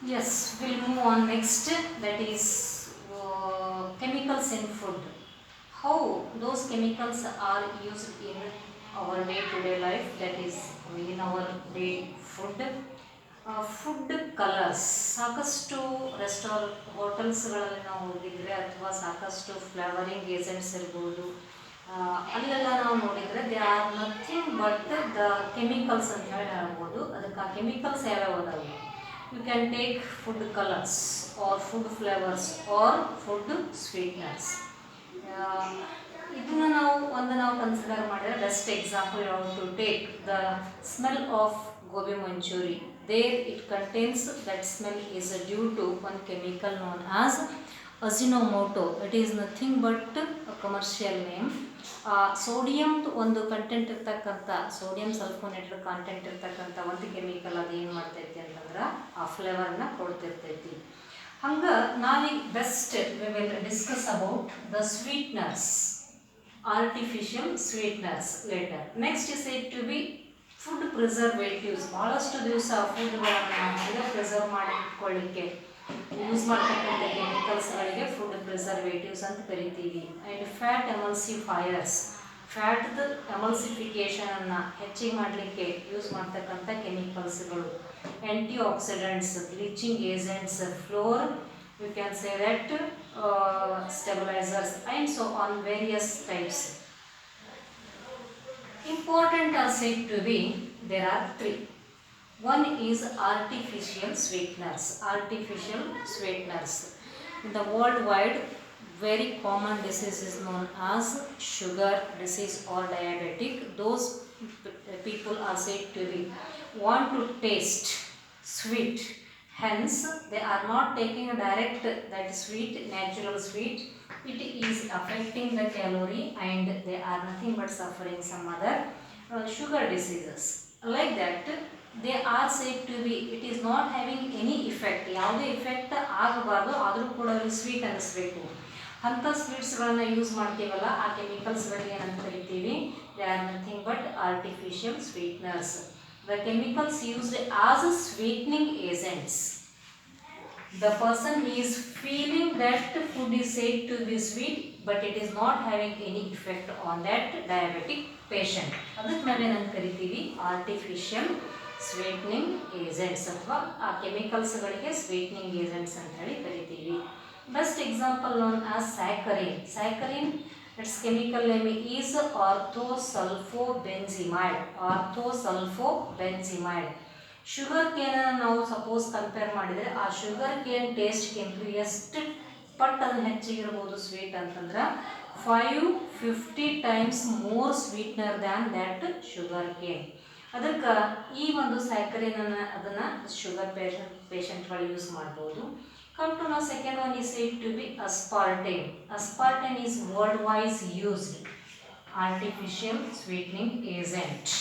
Yes, we'll move on next. That is chemicals in food. How those chemicals are used in our day-to-day life. That is in our day food. Food colours ಸಾಕಷ್ಟು ಹೋಟೆಲ್ಸ್ಗಳಲ್ಲಿ ನಾವು ಹೋಗಿದ್ರೆ ಅಥವಾ ಸಾಕಷ್ಟು flavouring agents ಇರ್ಬೋದು, ಅಲ್ಲೆಲ್ಲ ನಾವು ನೋಡಿದರೆ they are nothing but the chemicals ಅಂತ ಹೇಳಿ ಹೇಳ್ಬೋದು. ಅದಕ್ಕೆ ಆ ಕೆಮಿಕಲ್ಸ್ ಯಾವ್ಯಾವ ಅದಾವೆ? You can take food colours or food flavours or food sweeteners. ಇದನ್ನು ನಾವು ಕನ್ಸಿಡರ್ ಮಾಡಿದ್ರೆ ಬೆಸ್ಟ್ ಎಕ್ಸಾಂಪಲ್ ಯಾವ to take the smell of gobi manchurian. There it contains that smell is due to one chemical known as Ajinomoto. It is nothing but a commercial name. Sodium ಒಂದು content ಇರ್ತಕ್ಕಂಥ sodium ಸಲ್ಫೋನೇಟೆಡ್ content ಇರ್ತಕ್ಕಂಥ ಒಂದು chemical ಅದು ಏನು ಮಾಡ್ತೈತಿ ಅಂತಂದ್ರೆ ಆ ಫ್ಲೇವರ್ನ ಕೊಡ್ತಿರ್ತೈತಿ. ಹಂಗೆ ನಾವೀಗ best we will discuss about the sweeteners, artificial sweeteners later. Next is it to be food preservatives. ಭಾಳಷ್ಟು ದಿವಸ ಫುಡ್ಗಳನ್ನು ಪ್ರಿಸರ್ವ್ ಮಾಡಿ ಇಟ್ಕೊಳ್ಳಿಕ್ಕೆ ಯೂಸ್ ಮಾಡ್ತಕ್ಕಂಥ ಕೆಮಿಕಲ್ಸ್ಗಳಿಗೆ ಫುಡ್ ಪ್ರಿಸರ್ವೇಟಿವ್ಸ್ ಅಂತ ಕರಿತೀವಿ. ಆ್ಯಂಡ್ ಫ್ಯಾಟ್ ಎಮಲ್ಸಿಫೈಯರ್ಸ್, ಫ್ಯಾಟ್ದ ಎಮಲ್ಸಿಫಿಕೇಷನನ್ನು ಹೆಚ್ಚಿಗೆ ಮಾಡಲಿಕ್ಕೆ ಯೂಸ್ ಮಾಡ್ತಕ್ಕಂಥ ಕೆಮಿಕಲ್ಸ್ಗಳು. Antioxidants, bleaching agents, flour, you can say that stabilisers and so on various types. Important are said to be, there are three. One is artificial sweeteners. Artificial sweeteners. In the worldwide, very common disease is known as sugar disease or diabetic. Those people are said to be want to taste sweet. Hence, they are not taking a direct that sweet, natural sweet. It is affecting the calorie and they are nothing but suffering some other sugar diseases. Like that, they are said to be, it is not having any effect. ಯಾವುದೇ effect ಆಗಬಾರ್ದು, ಆದರೂ ಕೂಡ sweet ಅನ್ನಿಸ್ಬೇಕು. ಅಂಥ ಸ್ವೀಟ್ಸ್ಗಳನ್ನು use ಮಾಡ್ತೀವಲ್ಲ, ಆ ಕೆಮಿಕಲ್ಸ್ಗಳಿಗೆ ಏನಂತ ಕರಿತೀವಿ? They are nothing but artificial sweeteners. The chemicals used as sweetening agents. The person is feeling that food is said to be sweet, but it is not having any effect on that diabetic patient. ಅದಕ್ಕೆ ನಾವೇನಂತ ಕರಿತೀವಿ? Artificial sweetening agents ಅಥವಾ ಆ ಕೆಮಿಕಲ್ಸ್ಗಳಿಗೆ sweetening agents ಅಂತ ಹೇಳಿ ಕರಿತೀವಿ. Best example known as saccharin. Saccharin, its chemical name is orthosulphobenzimide. Orthosulphobenzimide. Sugar ಕೇನನ್ನು ನಾವು ಸಪೋಸ್ ಕಂಪೇರ್ ಮಾಡಿದರೆ ಆ ಶುಗರ್ ಕೇನ್ ಟೇಸ್ಟ್ಗಿಂತಲೂ ಎಷ್ಟು ಪಟ್ಟು ಅದನ್ನು ಹೆಚ್ಚಿಗಿರ್ಬೋದು ಸ್ವೀಟ್ ಅಂತಂದ್ರೆ 550 times more sweetener than that sugar cane. ಅದಕ್ಕೆ ಈ ಒಂದು ಸ್ಯಾಕರಿನನ್ನು ಅದನ್ನು ಶುಗರ್ ಪೇಷಂಟ್ಗಳು ಯೂಸ್ ಮಾಡ್ಬೋದು. ಕಮ್ ಟು ನಾವು second one is said to be aspartame. Aspartame is worldwide used artificial sweetening agent.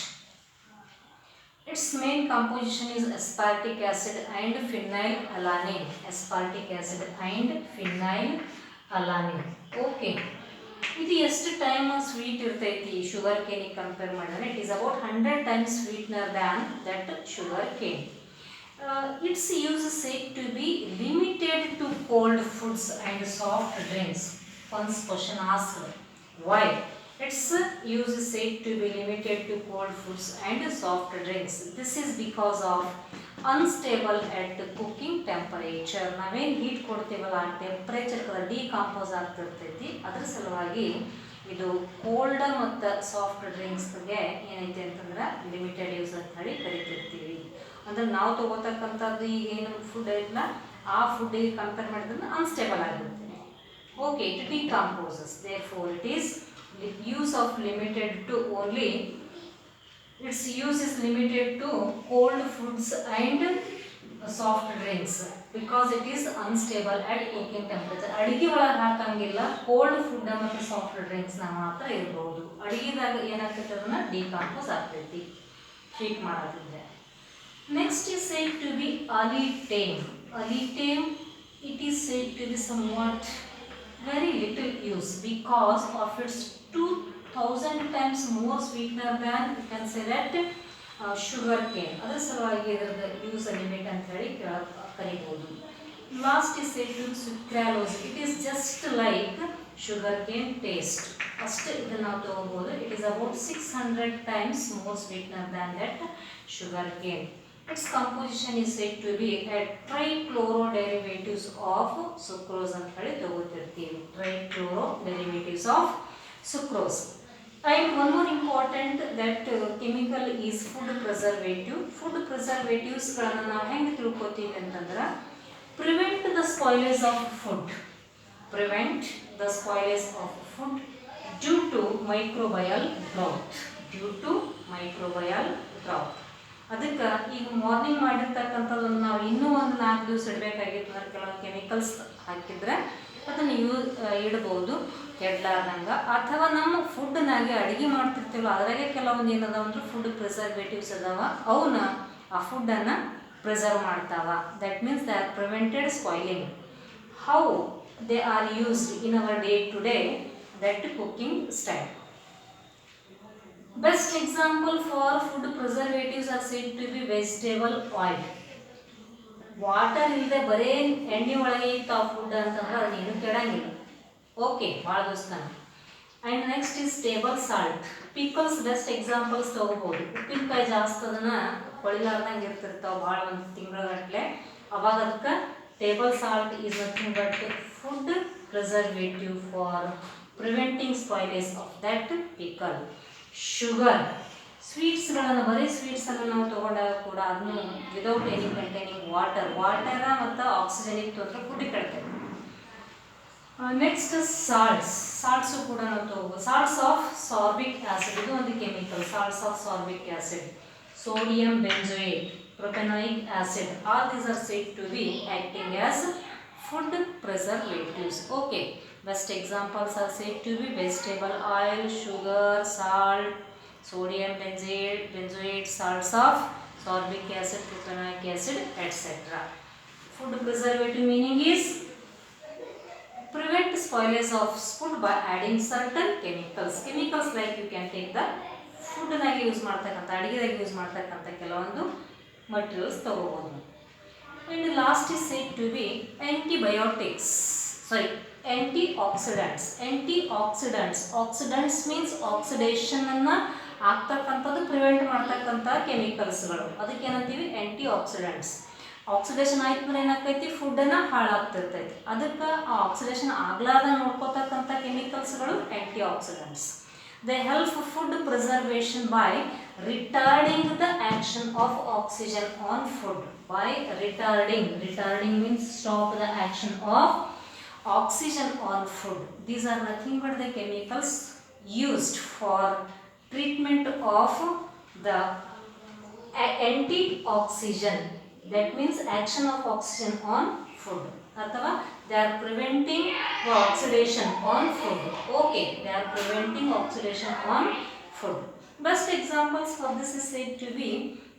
Its main composition is aspartic acid and phenylalanine. Aspartic acid and phenylalanine. Okay. ಇದು ಎಷ್ಟು time sweet ಇರ್ತೈತಿ sugar ಕೇನಿಗೆ compare ಮಾಡಿದ್ರೆ? It is about 100 times sweetener than that sugar cane. Its use is said to be limited to cold foods and soft drinks. Once question asked, why? Its use is said to be limited to cold foods and soft drinks. This is because of unstable at cooking temperature. ನಾವೇನು heat ಕೊಡ್ತೀವಲ್ಲ ಆ temperature decompose ಆಗ್ತಿರ್ತೈತಿ. ಅದ್ರ ಸಲುವಾಗಿ ಇದು cold ಮತ್ತು soft ಡ್ರಿಂಕ್ಸ್ಗೆ ಏನೈತಿ ಅಂತಂದ್ರೆ limited use ಅಂತ ಹೇಳಿ ಕರಿತಿರ್ತೀವಿ. ಅಂದ್ರೆ ನಾವು ತೊಗೋತಕ್ಕಂಥದ್ದು ಈಗೇನು ಫುಡ್ ಐತಲ್ಲ ಆ ಫುಡ್ಡಿಗೆ ಕಂಪೇರ್ ಮಾಡಿದ್ರೆ ಅನ್ಸ್ಟೇಬಲ್ ಆಗಿರುತ್ತೆ. Okay, it decomposes. Therefore it is use of limited to only, its use is limited to cold foods and soft drinks because it is unstable at cooking temperature. ಅಡಿಗೆ ಒಳಗೆ ಹಾಕಂಗಿಲ್ಲ, cold food ಮತ್ತು soft ಡ್ರಿಂಕ್ಸ್ನ ಮಾತ್ರ ಇರ್ಬೋದು. ಅಡಿಗೆದಾಗ ಏನಾಗ್ತೈತೆ ಅದನ್ನು ಡಿಕಾಂಪೋಸ್ ಆಗ್ತೈತಿ ಹೀಟ್ ಮಾಡೋದಿದ್ರೆ. Next is said to be alitame. Alitame, it is said to be somewhat very little use because of its 2000 times more sweetener than, you can say that, sugar cane. ಅದರ ಸಲುವಾಗಿ ಇದರದ use limit ಅಂತ ಹೇಳಿ ಕರಿಬಹುದು. Last is said to sucralose. It is just like sugarcane taste. ಅಷ್ಟೇ ಇದನ್ನು ನಾವು ತಗೋಬಹುದು. It is about 600 times more sweetener than that sugarcane. Its composition is said to be a trichloroderivatives of sucrose ಅಂತ ಹೇಳಿ ತಗೋತಿರ್ತೀವಿ. Trichloroderivatives of sucrose. And one more important that chemical is food preservative. Food preservatives ಗಳನ್ನು ನಾವು ಹೆಂಗೆ ತಿಳ್ಕೊತೀವಿ ಅಂತಂದ್ರೆ prevent the spoilage of food. Prevent the spoilage of food due to microbial drought. Due to microbial drought. ಅದಕ್ಕೆ ಈಗ morning ಮಾಡಿರ್ತಕ್ಕಂಥದ್ದನ್ನು ನಾವು ಇನ್ನೂ ಒಂದು 4 ದಿವಸ ಇಡಬೇಕಾಗಿತ್ತು ಅಂದ್ರೆ ಕೆಲವು ಕೆಮಿಕಲ್ಸ್ ಹಾಕಿದ್ರೆ ಅದನ್ನು ಇಡ್ಬೋದು ಕೆಡಲಾರ್ದಂಗೆ. ಅಥವಾ ನಮ್ಮ ಫುಡ್ನಾಗೆ ಅಡುಗೆ ಮಾಡ್ತಿರ್ತೀವಲ್ಲ ಅದ್ರಾಗೆ ಕೆಲವೊಂದು ಏನದಾವ ಅಂದ್ರೆ ಫುಡ್ ಪ್ರಿಸರ್ವೇಟಿವ್ಸ್ ಅದಾವ, ಅವನ್ನ ಆ ಫುಡ್ಡನ್ನು ಪ್ರಿಸರ್ವ್ ಮಾಡ್ತಾವ. That means they are prevented spoiling. How they are used in our day to day that cooking style. Best example for food preservatives are said to be vegetable oil. Water ಇಲ್ಲದೆ ಬರೀ ಎಣ್ಣೆ ಒಳಗೆ ಇತ್ತು ಆ food ಅಂತಂದ್ರೆ ಅದನ್ನೇನು ಕೆಡಂಗಿಲ್ಲ. Okay, ಭಾಳ ದೋಸ್ತಾನ. And next is table salt. Pickles best examples ತಗೋಬೋದು. ಉಪ್ಪಿನಕಾಯಿ ಜಾಸ್ತಿ ಅದನ್ನು ಕೊಳಿಲಾರ್ದಂಗೆ ಇರ್ತಿರ್ತಾವೆ ಭಾಳ ಒಂದು ತಿಂಗಳಗಟ್ಟಲೆ. ಅವಾಗ ಅದಕ್ಕೆ table salt is nothing but food preservative for preventing spoilage of that pickle. Sugar, ಸ್ವೀಟ್ಸ್ಗಳನ್ನು ಬರೀ ಸ್ವೀಟ್ಸನ್ನು ನಾವು ತೊಗೊಂಡಾಗ ಕೂಡ ಅದನ್ನು ವಿದೌಟ್ ಎನಿ ಕಂಟೈನಿಂಗ್ ವಾಟರ ಮತ್ತು ಆಕ್ಸಿಜನ್ ಇತ್ತು ಅಂದರೆ ಫುಡ್ ಕೆಡ್ತೇವೆ. ನೆಕ್ಸ್ಟ್ ಸಾಲ್ಟ್ಸು ಕೂಡ ನಾವು ತೊಗೋಬೋದು. ಸಾಲ್ಟ್ಸ್ ಆಫ್ ಸಾರ್ಬಿಕ್ ಆ್ಯಸಿಡ್, ಇದು ಒಂದು chemical. Salts of sorbic acid, sodium benzoate, propanoic acid, all these are said to be acting as food preservatives. Okay, best examples are said to be vegetable oil, sugar, salt, sodium benzoate, salts of sorbic acid, propanoic acid, etc. Food preservative meaning is prevent spoilage of food by adding certain chemicals. Chemicals like you can take the ಫುಡ್ನಾಗೆ use ಮಾಡ್ತಕ್ಕಂಥ, ಅಡುಗೆದಾಗೆ use ಮಾಡ್ತಕ್ಕಂಥ ಕೆಲವೊಂದು materials ತಗೋಬೋದು. And last is said to be antioxidants means ಆಕ್ಸಿಡೇಷನನ್ನು ಆಗ್ತಕ್ಕಂಥದ್ದು prevent ಮಾಡ್ತಕ್ಕಂಥ ಕೆಮಿಕಲ್ಸ್ಗಳು. ಅದಕ್ಕೆ ಏನಂತೀವಿ ಆ್ಯಂಟಿ ಆಕ್ಸಿಡೆಂಟ್ಸ್. ಆಕ್ಸಿಡೇಷನ್ ಆಯ್ತು ಅಂದ್ರೆ ಏನಾಗ್ತೈತಿ, ಫುಡ್ಡನ್ನು ಹಾಳಾಗ್ತಿರ್ತೈತಿ. ಅದಕ್ಕೆ ಆ ಆಕ್ಸಿಡೇಷನ್ ಆಗ್ಲಾರ್ದಂಗೆ ನೋಡ್ಕೋತಕ್ಕಂಥ ಕೆಮಿಕಲ್ಸ್ಗಳು antioxidants. They help food preservation by retarding the action of oxygen on food. By retarding means stop the action of oxygen on food. These are nothing but the chemicals used for treatment of the anti-oxygen. That means action of oxygen on food. ಅಥವಾ they are preventing the oxidation on food. Okay, they are preventing oxidation on food. Best examples for this is said to be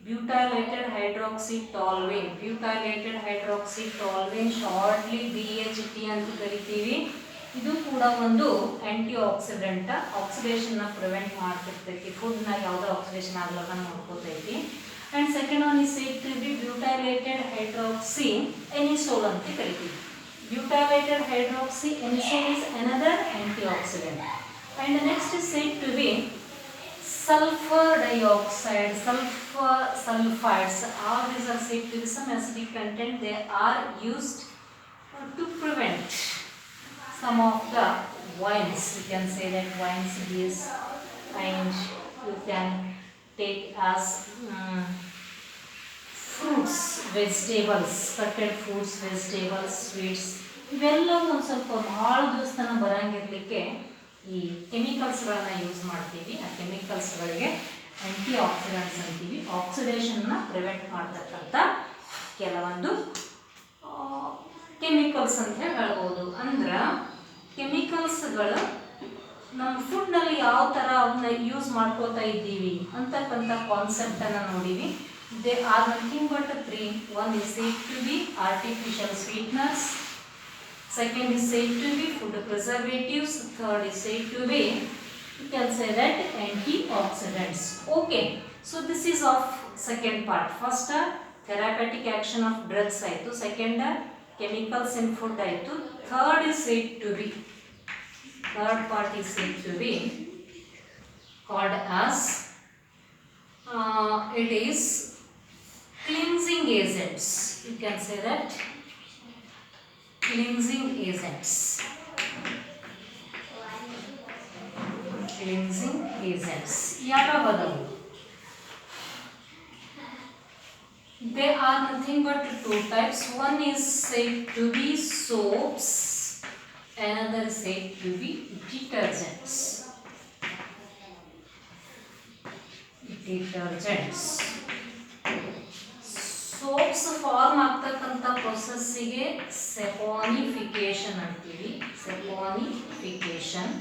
butylated hydroxytoluene. Butylated hydroxytoluene, shortly BHT ಅಂತ ಕರಿತೀವಿ. ಇದು ಕೂಡ ಒಂದು aunty accident. ಆಕ್ಸಿಡೇಷನ್ನ prevent ಮಾಡ್ತಿರ್ತೈತಿ. ಫುಡ್ನಾಗ ಯಾವುದೇ oxidation ಆಗ್ಲಾರ್ದ ನೋಡ್ಕೋತೈತಿ. And second one is said to be butylated hydroxyanisole ಅಂತ ಕರಿತೀವಿ. Butylated hydroxyanisole is another antioxidant. And next is said to be sulfur dioxide, sulfides. All these are said to be some acidic content. They are used to prevent some of the wines. You can say that wines is, and you can take as fruits, vegetables, cutted fruits, vegetables, sweets. ಇವೆಲ್ಲವೂ ಒಂದು ಸ್ವಲ್ಪ ಭಾಳ ದಿವಸತನ ಬರಂಗಿರಲಿಕ್ಕೆ ಈ ಕೆಮಿಕಲ್ಸ್ಗಳನ್ನ use ಮಾಡ್ತೀವಿ. ಆ ಕೆಮಿಕಲ್ಸ್ಗಳಿಗೆ ಆ್ಯಂಟಿ accidents ಅಂತೀವಿ. ಆಕ್ಸಿಡೇಷನ್ನ prevent ಮಾಡ್ತಕ್ಕಂಥ ಕೆಲವೊಂದು ಕೆಮಿಕಲ್ಸ್ ಅಂತ ಹೇಳ್ಬೋದು. ಅಂದ್ರೆ ಕೆಮಿಕಲ್ಸ್ಗಳು ನಮ್ಮ ಫುಡ್ನಲ್ಲಿ ಯಾವ ಥರ ಅವನ್ನ ಯೂಸ್ ಮಾಡ್ಕೋತಾ ಇದ್ದೀವಿ ಅಂತಕ್ಕಂಥ ಕಾನ್ಸೆಪ್ಟನ್ನು ನೋಡೀವಿ. They are nothing but 3. One is said to be artificial sweeteners, second is said to be food preservatives, third is said to be, you can say that, antioxidants. Okay, so this is of second part. First therapeutic action of drugs ಆಯಿತು, second chemicals in food ಆಯಿತು, third is said to be, third part is said to be called as it is cleansing agents. You can say that cleansing agents. Cleansing agents. ಯಾವ್ಯಾವದವು? They are nothing but two types. One is said to be soaps, another is said to be detergents. Detergents. Soaps form ಆಗ್ತಕ್ಕಂಥ ಪ್ರೊಸೆಸ್ಸಿಗೆ saponification ಅಂತೀವಿ. Saponification.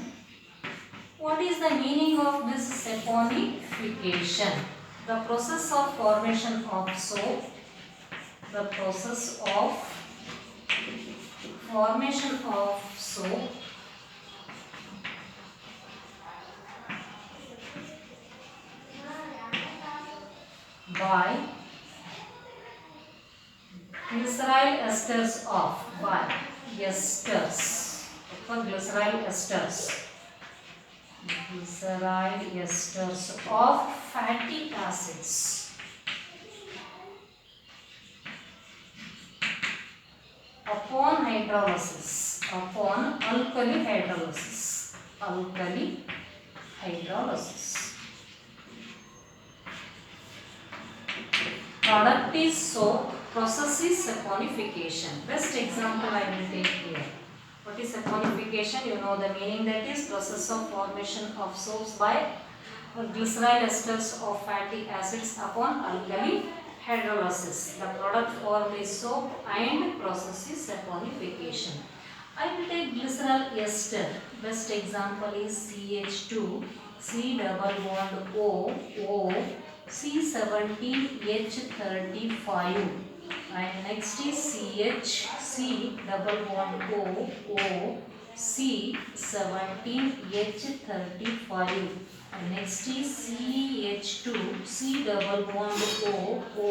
What is the meaning of this saponification? The process of formation of soap, the process of formation of soap by glyceryl esters of, by esters, glyceryl esters, glyceryl esters of fatty acids upon hydrolysis, upon alkali hydrolysis, alkali hydrolysis. Product is soap, process is saponification. Best example I will take here. What is saponification? You know the meaning, that is process of formation of soaps by glyceryl esters of fatty acids upon alkali hydrolysis. The product formed is soap and process is saponification. I will take glyceryl ester. Best example is CH2, C double bond O, O, C17H35, and next is CH, C double bond O, O, C17H35, and next is CH2, C double bond O, O,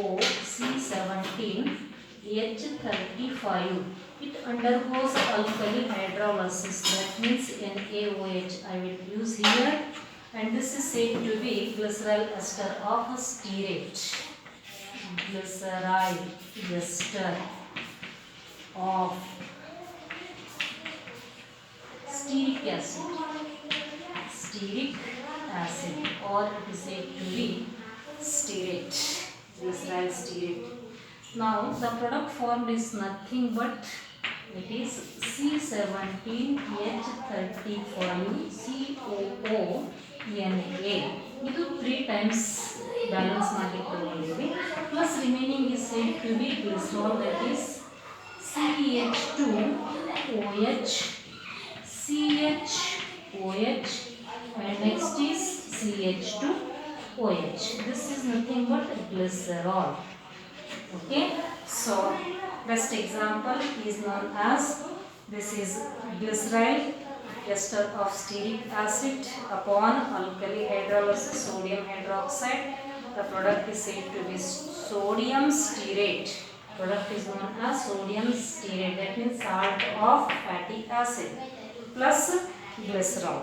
C17H35. It undergoes alkali hydrolysis, that means NaOH I will use here, and this is said to be glyceryl ester of stearate. Glyceryl ester of stearic acid, stearic acid, or it is said to be stearate, glyceryl stearate. Now the product formed is nothing but it is C17H35COONA. ಇದು 3 times balance ಮಾಡಿ ತಗೊಂಡಿವಿ. Plus remaining is said to be glycerol, that is CH2OH, CHOH, and next is CH2OH. This is nothing but glycerol. Okay, so best example is known as, this is glyceryl ester of stearic acid upon alkali hydrolysis, sodium hydroxide. The product is said to be sodium stearate. Product is known as sodium stearate, that means salt of fatty acid plus glycerol.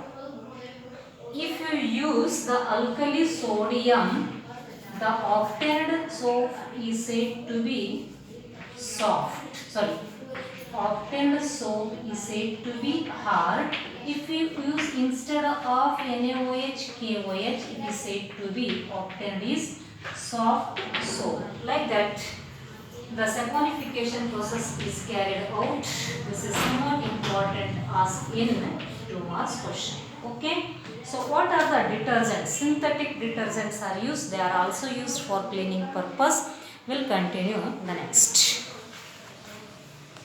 If you use the alkali sodium, the obtained soap is said to be soft. Obtained soap is said to be hard. If you use instead of NaOH, KOH, it is said to be obtained is soft soap. Like that, the saponification process is carried out. This is somewhat important asked in 2 marks question. Okay. So what are the detergents? Synthetic detergents are used. They are also used for cleaning purpose. We'll continue the next.